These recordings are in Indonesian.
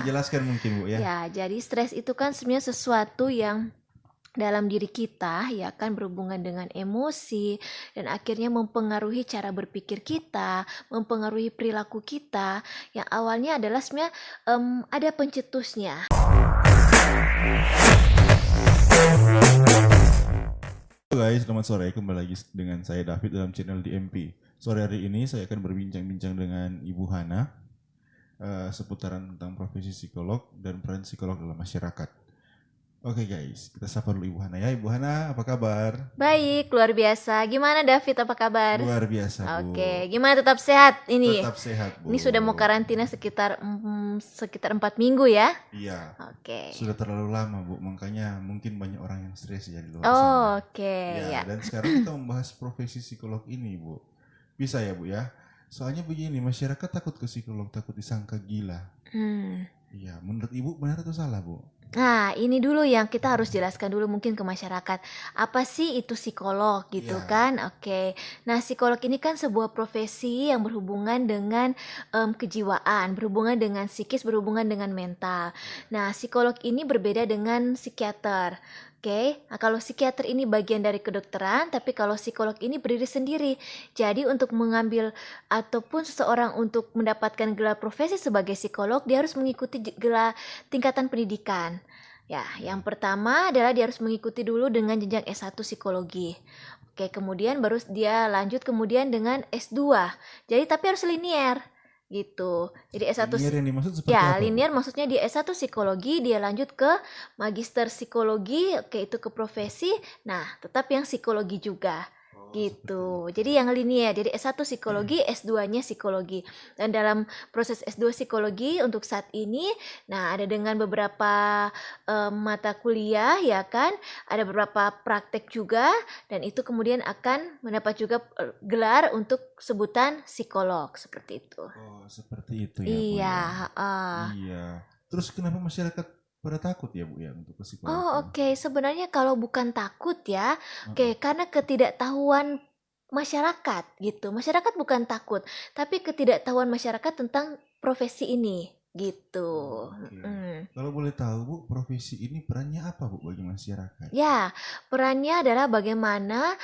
Jelaskan mungkin Bu ya. Ya, jadi stres itu kan sebenarnya sesuatu yang dalam diri kita ya kan berhubungan dengan emosi dan akhirnya mempengaruhi cara berpikir kita, mempengaruhi perilaku kita yang awalnya adalah sebenarnya ada pencetusnya. Halo guys, selamat sore. Kembali lagi dengan saya David dalam channel DMP. Sore hari ini saya akan berbincang-bincang dengan Ibu Hana seputaran tentang profesi psikolog dan peran psikolog dalam masyarakat. Oke guys, kita sapa dulu Ibu Hana ya. Ibu Hana, apa kabar? Baik, luar biasa. Gimana David, apa kabar? Luar biasa Bu. Oke, gimana tetap sehat ini? Tetap sehat Bu. Ini sudah mau karantina sekitar 4 minggu ya? Iya. Oke. Sudah terlalu lama Bu, makanya mungkin banyak orang yang stres ya di luar Oh, sana. oke, Ya, ya. dan sekarang kita membahas profesi psikolog ini Bu. Bisa ya Bu ya? Soalnya begini, masyarakat takut ke psikolog, takut disangka gila. Iya, menurut Ibu benar atau salah Bu? Nah, ini dulu yang kita harus jelaskan dulu mungkin ke masyarakat. Apa sih itu psikolog gitu Iya. kan? Oke. Nah, psikolog ini kan sebuah profesi yang berhubungan dengan kejiwaan, berhubungan dengan psikis, berhubungan dengan mental. Nah, psikolog ini berbeda dengan psikiater. Oke, nah, kalau psikiater ini bagian dari kedokteran, tapi kalau psikolog ini berdiri sendiri. Jadi untuk mengambil ataupun seseorang untuk mendapatkan gelar profesi sebagai psikolog, dia harus mengikuti gelar tingkatan pendidikan. Ya, yang pertama adalah dia harus mengikuti dulu dengan jenjang S1 psikologi. Oke, kemudian baru dia lanjut kemudian dengan S2. Jadi tapi harus linier gitu. Jadi S1 Linier yang dimaksud seperti ya, apa Bu? linier maksudnya dia S1 psikologi, dia lanjut ke magister psikologi, oke itu ke profesi. Nah, tetap yang psikologi juga. Gitu. Jadi yang linier, jadi S1 psikologi, S2-nya psikologi. Dan dalam proses S2 psikologi untuk saat ini, nah ada dengan beberapa mata kuliah ya kan, ada beberapa praktek juga dan itu kemudian akan mendapat juga gelar untuk sebutan psikolog seperti itu. Oh, seperti itu ya Bu Iya, ya. heeh. Iya. Terus kenapa masyarakat pada takut ya Bu ya untuk ke psikolog Oh, Bu? oke. Sebenarnya kalau bukan takut ya, Heeh. karena ketidaktahuan masyarakat gitu. Masyarakat bukan takut, tapi ketidaktahuan masyarakat tentang profesi ini gitu. Oke. Mm. Kalau boleh tahu Bu, profesi ini perannya apa Bu bagi masyarakat? Ya, perannya adalah bagaimana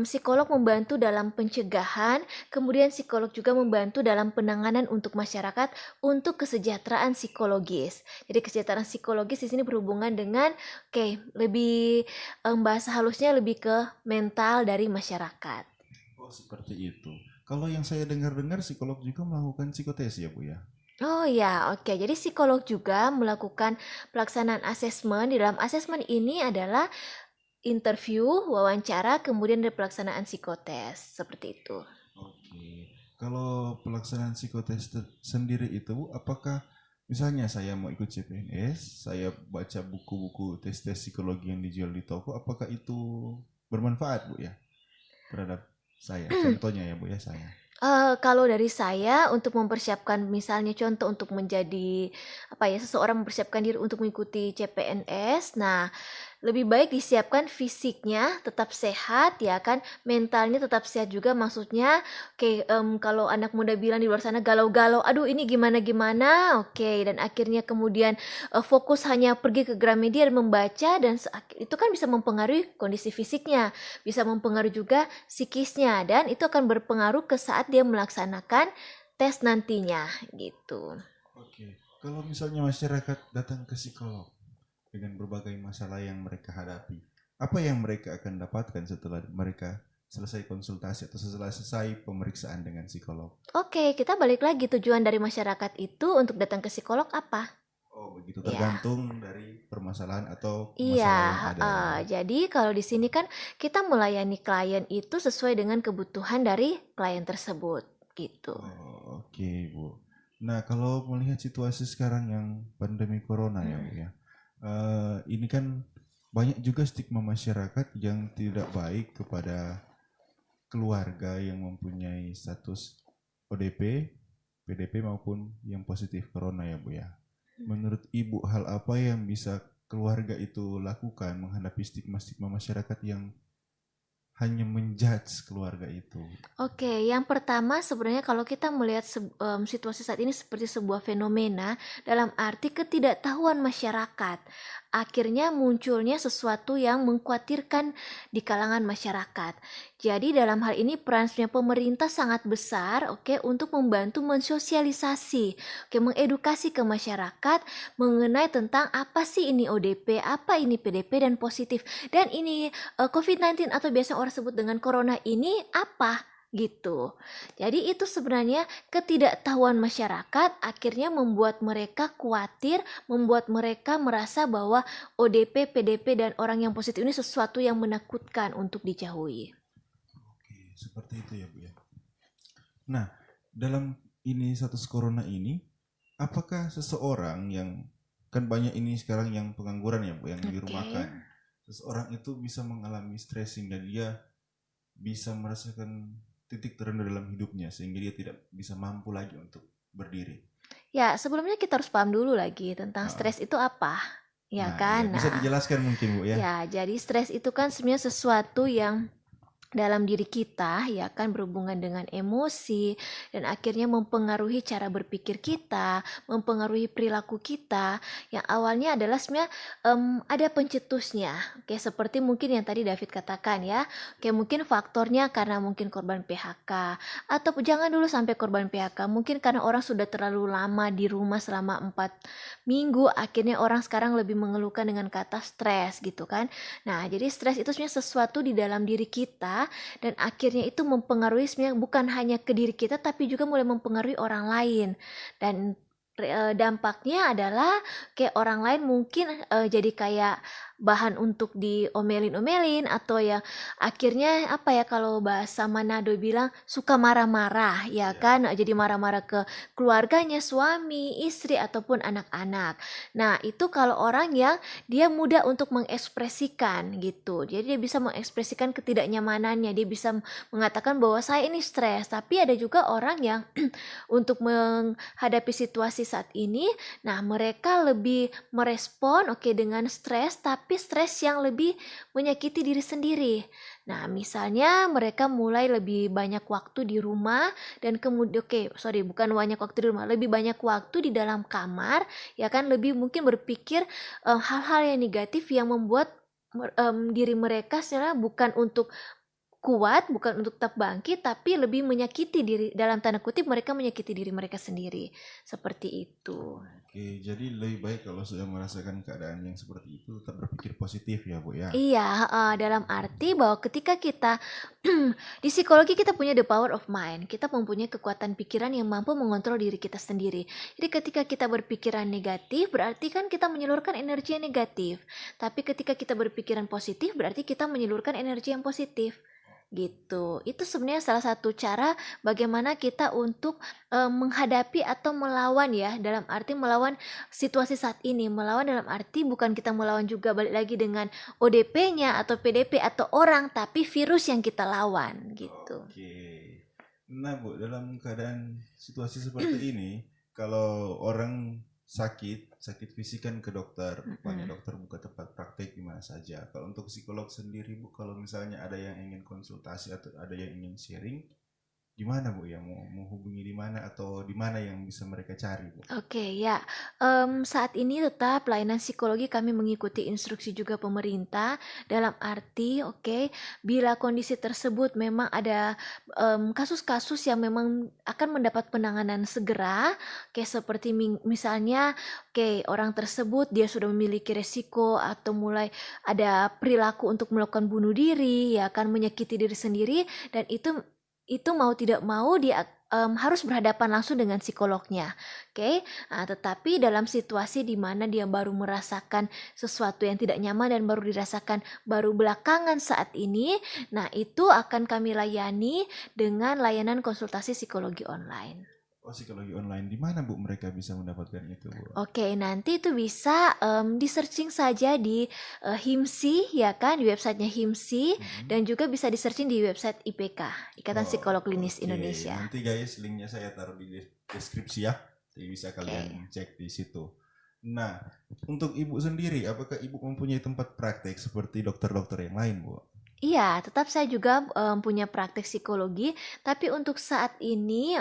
psikolog membantu dalam pencegahan, kemudian psikolog juga membantu dalam penanganan untuk masyarakat untuk kesejahteraan psikologis. Jadi kesejahteraan psikologis di sini berhubungan dengan, lebih bahasa halusnya lebih ke mental dari masyarakat. Oh, seperti itu. Kalau yang saya dengar-dengar psikolog juga melakukan psikotes ya Bu ya? Oh ya, oke. Jadi psikolog juga melakukan pelaksanaan asesmen. Di dalam asesmen ini adalah interview, wawancara, kemudian ada pelaksanaan psikotes, seperti itu. Oke. Kalau pelaksanaan psikotes sendiri itu Bu, apakah misalnya saya mau ikut CPNS, saya baca buku-buku tes-tes psikologi yang dijual di toko, apakah itu bermanfaat Bu ya terhadap saya? Contohnya ya Bu ya saya. Kalau dari saya untuk mempersiapkan misalnya contoh untuk menjadi seseorang mempersiapkan diri untuk mengikuti CPNS. Nah, lebih baik disiapkan fisiknya tetap sehat ya kan, mentalnya tetap sehat juga maksudnya. Kalau anak muda bilang di luar sana galau-galau, aduh ini gimana-gimana, dan akhirnya kemudian fokus hanya pergi ke Gramedia dan membaca dan itu kan bisa mempengaruhi kondisi fisiknya, bisa mempengaruhi juga psikisnya dan itu akan berpengaruh ke saat dia melaksanakan tes nantinya gitu. Oke. Kalau misalnya masyarakat datang ke psikolog dengan berbagai masalah yang mereka hadapi, apa yang mereka akan dapatkan setelah mereka selesai konsultasi atau setelah selesai pemeriksaan dengan psikolog? Oke, kita balik lagi tujuan dari masyarakat itu untuk datang ke psikolog apa? Oh, begitu Ya, tergantung dari permasalahan atau iya. masalah yang ada ya. Jadi kalau di sini kan kita melayani klien itu sesuai dengan kebutuhan dari klien tersebut, gitu. Oh, oke, Bu. Nah, kalau melihat situasi sekarang yang pandemi corona ya, Bu ya. Ini kan banyak juga stigma masyarakat yang tidak baik kepada keluarga yang mempunyai status ODP, PDP maupun yang positif corona ya Bu ya. Menurut Ibu hal apa yang bisa keluarga itu lakukan menghadapi stigma-stigma masyarakat yang hanya menjudge keluarga itu? Oke, yang pertama sebenarnya kalau kita melihat situasi saat ini seperti sebuah fenomena dalam arti ketidaktahuan masyarakat. Akhirnya munculnya sesuatu yang mengkhawatirkan di kalangan masyarakat. Jadi dalam hal ini perannya pemerintah sangat besar, oke, untuk membantu mensosialisasi, oke, mengedukasi ke masyarakat mengenai tentang apa sih ini ODP, apa ini PDP dan positif. Dan ini COVID-19 atau biasa orang sebut dengan corona ini apa? Gitu. Jadi itu sebenarnya ketidaktahuan masyarakat akhirnya membuat mereka khawatir, membuat mereka merasa bahwa ODP, PDP dan orang yang positif ini sesuatu yang menakutkan untuk dijauhi. Oke, seperti itu ya Bu ya. Nah, dalam ini status corona ini, apakah seseorang yang kan banyak ini sekarang yang pengangguran ya Bu, yang dirumahkan, seseorang itu bisa mengalami stressing dan dia bisa merasakan titik terendah dalam hidupnya sehingga dia tidak bisa mampu lagi untuk berdiri. Ya, sebelumnya kita harus paham dulu lagi tentang stres itu apa, ya kan? Ya, bisa dijelaskan mungkin Bu ya. Ya, jadi stres itu kan sebenarnya sesuatu yang dalam diri kita, ya kan, berhubungan dengan emosi dan akhirnya mempengaruhi cara berpikir kita, mempengaruhi perilaku kita yang awalnya adalah sebenarnya ada pencetusnya. Oke, seperti mungkin yang tadi David katakan ya. Oke, mungkin faktornya karena mungkin korban PHK atau jangan dulu sampai korban PHK, mungkin karena orang sudah terlalu lama di rumah selama 4 minggu, akhirnya orang sekarang lebih mengeluhkan dengan kata stres gitu kan. Nah, jadi stres itu sebenarnya sesuatu di dalam diri kita dan akhirnya itu mempengaruhi sebenarnya bukan hanya ke diri kita tapi juga mulai mempengaruhi orang lain dan dampaknya adalah kayak orang lain mungkin jadi kayak bahan untuk diomelin-omelin atau ya akhirnya apa ya kalau bahasa Manado bilang suka marah-marah ya kan, jadi marah-marah ke keluarganya, suami, istri ataupun anak-anak. Nah itu kalau orang yang dia mudah untuk mengekspresikan gitu, jadi dia bisa mengekspresikan ketidaknyamanannya, dia bisa mengatakan bahwa saya ini stres. Tapi ada juga orang yang untuk menghadapi situasi saat ini, nah mereka lebih merespon dengan stres, tapi stres yang lebih menyakiti diri sendiri. Nah, misalnya mereka mulai lebih banyak waktu di rumah dan kemudian bukan banyak waktu di rumah, lebih banyak waktu di dalam kamar, ya kan, lebih mungkin berpikir hal-hal yang negatif yang membuat diri mereka sebenarnya bukan untuk kuat, bukan untuk tetap bangkit, tapi lebih menyakiti diri, dalam tanda kutip mereka menyakiti diri mereka sendiri. Seperti itu. Oke, jadi lebih baik kalau sudah merasakan keadaan yang seperti itu tetap berpikir positif ya Bu ya. Iya, dalam arti bahwa ketika kita di psikologi kita punya the power of mind. Kita mempunyai kekuatan pikiran yang mampu mengontrol diri kita sendiri. Jadi ketika kita berpikiran negatif berarti kan kita menyalurkan energi yang negatif. Tapi ketika kita berpikiran positif berarti kita menyalurkan energi yang positif. Gitu. Itu sebenarnya salah satu cara bagaimana kita untuk menghadapi atau melawan ya, dalam arti melawan situasi saat ini. Melawan dalam arti bukan kita melawan juga balik lagi dengan ODP-nya atau PDP atau orang, tapi virus yang kita lawan gitu. Oke. Nah Bu, dalam keadaan situasi seperti ini, kalau orang sakit fisik kan ke dokter, banyak dokter buka tempat praktek di mana saja. Kalau untuk psikolog sendiri Bu, kalau misalnya ada yang ingin konsultasi atau ada yang ingin sharing, di mana Bu ya, mau hubungi di mana atau di mana yang bisa mereka cari Bu? Oke, ya, saat ini tetap pelayanan psikologi kami mengikuti instruksi juga pemerintah dalam arti bila kondisi tersebut memang ada kasus-kasus yang memang akan mendapat penanganan segera, seperti misalnya orang tersebut dia sudah memiliki resiko atau mulai ada perilaku untuk melakukan bunuh diri, ya kan, menyakiti diri sendiri, dan itu mau tidak mau dia harus berhadapan langsung dengan psikolognya. Nah, tetapi dalam situasi di mana dia baru merasakan sesuatu yang tidak nyaman dan baru dirasakan baru belakangan saat ini, nah itu akan kami layani dengan layanan konsultasi psikologi online. Psikologi online, di mana Bu mereka bisa mendapatkan itu Bu? Nanti itu bisa di searching saja di HIMSI, ya kan, di websitenya HIMSI, dan juga bisa di searching di website IPK, Ikatan Psikolog Klinis Indonesia. Nanti guys linknya saya taruh di deskripsi ya, jadi bisa kalian cek di situ. Nah, untuk Ibu sendiri, apakah Ibu mempunyai tempat praktek seperti dokter-dokter yang lain Bu? Iya, tetap saya juga punya praktek psikologi, tapi untuk saat ini,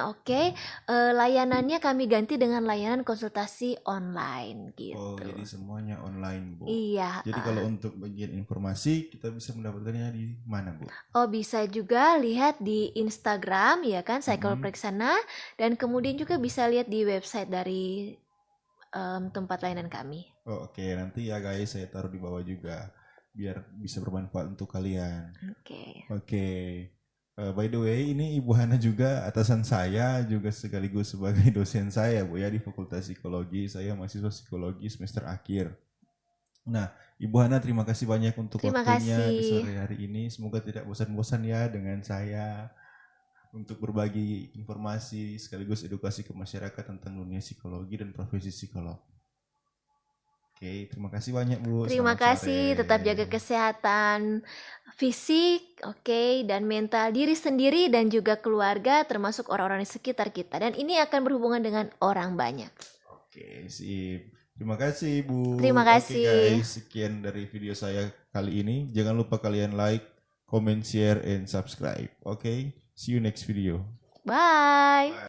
layanannya kami ganti dengan layanan konsultasi online Oh, gitu. jadi semuanya online, Bu. Iya, Jadi kalau untuk bagian informasi kita bisa mendapatkannya di mana, Bu? oh bisa juga lihat di Instagram, ya kan, Psycholog Mhm. Preksana, dan kemudian juga bisa lihat di website dari tempat layanan kami. Oh, oke, nanti ya guys saya taruh di bawah juga biar bisa bermanfaat untuk kalian. Oke. Oke. By the way, ini Ibu Hana juga atasan saya juga sekaligus sebagai dosen saya, Bu ya, di Fakultas Psikologi. Saya mahasiswa psikologi semester akhir. Nah, Ibu Hana terima kasih banyak untuk Terima waktunya di kasih. sore hari ini. Semoga tidak bosan-bosan ya dengan saya untuk berbagi informasi sekaligus edukasi ke masyarakat tentang dunia psikologi dan profesi psikolog. Oke, terima kasih banyak Bu. Terima Selamat kasih, sore. tetap jaga kesehatan fisik, dan mental diri sendiri dan juga keluarga termasuk orang-orang di sekitar kita. Dan ini akan berhubungan dengan orang banyak. Oke, sip. Terima kasih Bu. Terima Oke kasih. guys, sekian dari video saya kali ini. Jangan lupa kalian like, comment, share, and subscribe. Oke, see you next video. Bye.